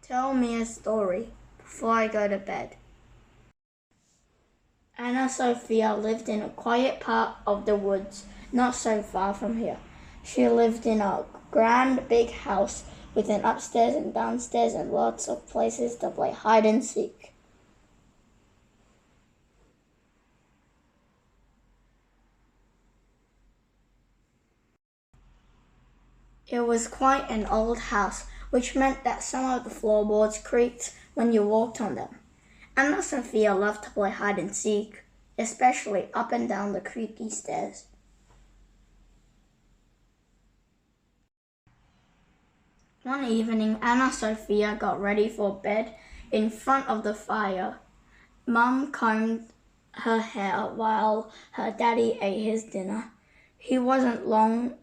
Tell me a story before I go to bed. Anna Sophia lived in a quiet part of the woods, not so far from here. She lived in a grand big house with an upstairs and downstairs and lots of places to play hide and seek. It was quite an old house, which meant that some of the floorboards creaked when you walked on them. Anna Sophia loved to play hide and seek, especially up and down the creaky stairs. One evening, Anna Sophia got ready for bed in front of the fire. Mum combed her hair while her daddy ate his dinner. He wasn't long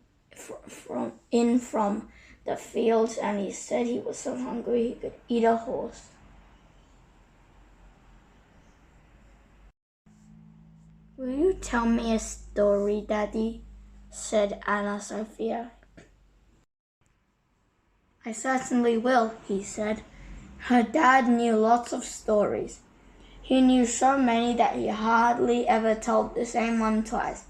from the fields, and he said he was so hungry he could eat a horse. "Will you tell me a story, Daddy?" said Anna Sophia. "I certainly will," he said. Her dad knew lots of stories. He knew so many that he hardly ever told the same one twice.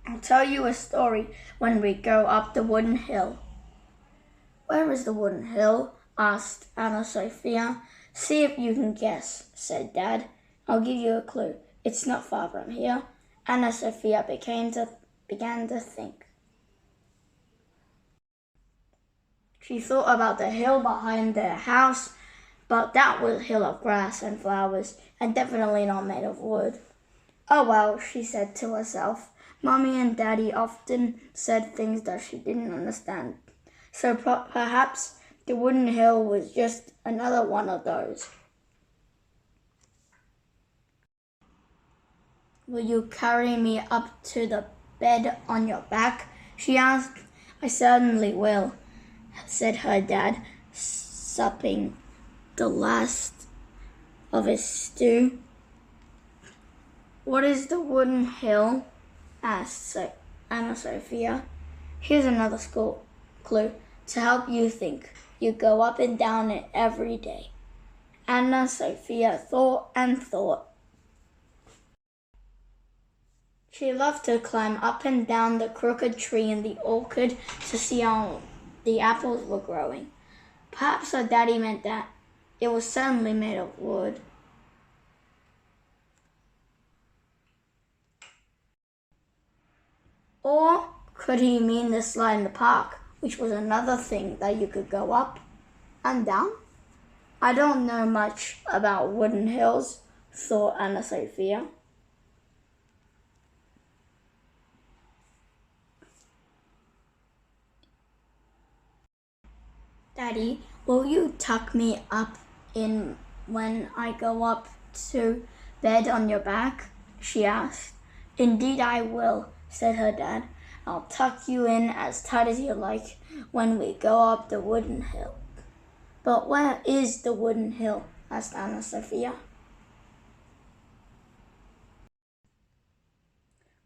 "I'll tell you a story when we go up the wooden hill." "Where is the wooden hill?" asked Anna Sophia. "See if you can guess," said Dad. "I'll give you a clue. It's not far from here." Anna Sophia began to think. She thought about the hill behind their house, but that was a hill of grass and flowers, and definitely not made of wood. "Oh well," she said to herself. Mommy and Daddy often said things that she didn't understand, so perhaps the wooden hill was just another one of those. "Will you carry me up to the bed on your back?" she asked. "I certainly will," said her dad, supping the last of his stew. "What is the wooden hill?" asked Anna Sophia. "Here's another clue to help you think. You go up and down it every day." Anna Sophia thought and thought. She loved to climb up and down the crooked tree in the orchard to see how the apples were growing. Perhaps her daddy meant that. It was certainly made of wood. Or could he mean the slide in the park, which was another thing that you could go up and down? I don't know much about wooden hills, thought Anna Sophia. "Daddy, will you tuck me up in when I go up to bed on your back?" she asked. "Indeed I will," said her dad. "I'll tuck you in as tight as you like when we go up the wooden hill." "But where is the wooden hill?" asked Anna Sophia.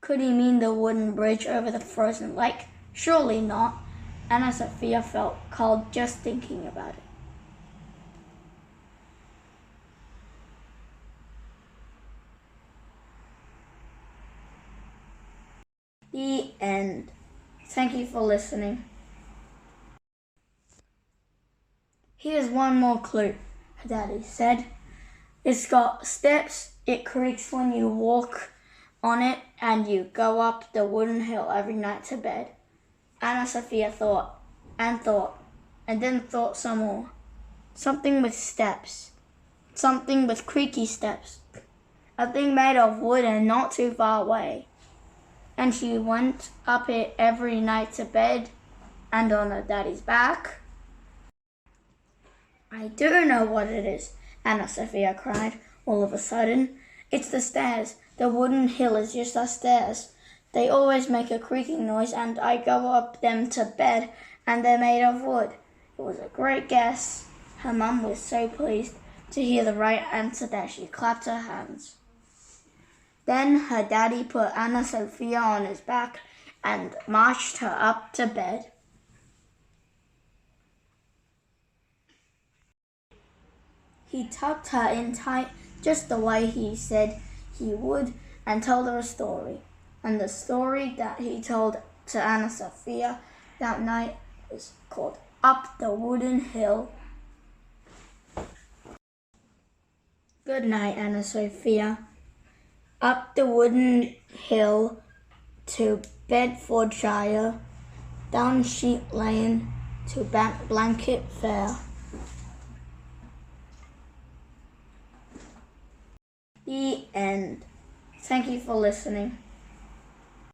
Could he mean the wooden bridge over the frozen lake? Surely not. Anna Sophia felt cold just thinking about it. The end. Thank you for listening. "Here's one more clue," her daddy said. "It's got steps, it creaks when you walk on it, and you go up the wooden hill every night to bed." Anna Sophia thought, and then thought some more. Something with steps. Something with creaky steps. A thing made of wood and not too far away. And she went up it every night to bed and on her daddy's back. "I do know what it is," Anna Sophia cried all of a sudden. "It's the stairs. The wooden hill is just our stairs. They always make a creaking noise, and I go up them to bed, and they're made of wood." It was a great guess. Her mum was so pleased to hear the right answer that she clapped her hands. Then her daddy put Anna Sophia on his back and marched her up to bed. He tucked her in tight, just the way he said he would, and told her a story. And the story that he told to Anna Sophia that night was called Up the Wooden Hill. Good night, Anna Sophia. Up the wooden hill to Bedfordshire, down Sheep Lane to Blanket Fair. The end. Thank you for listening.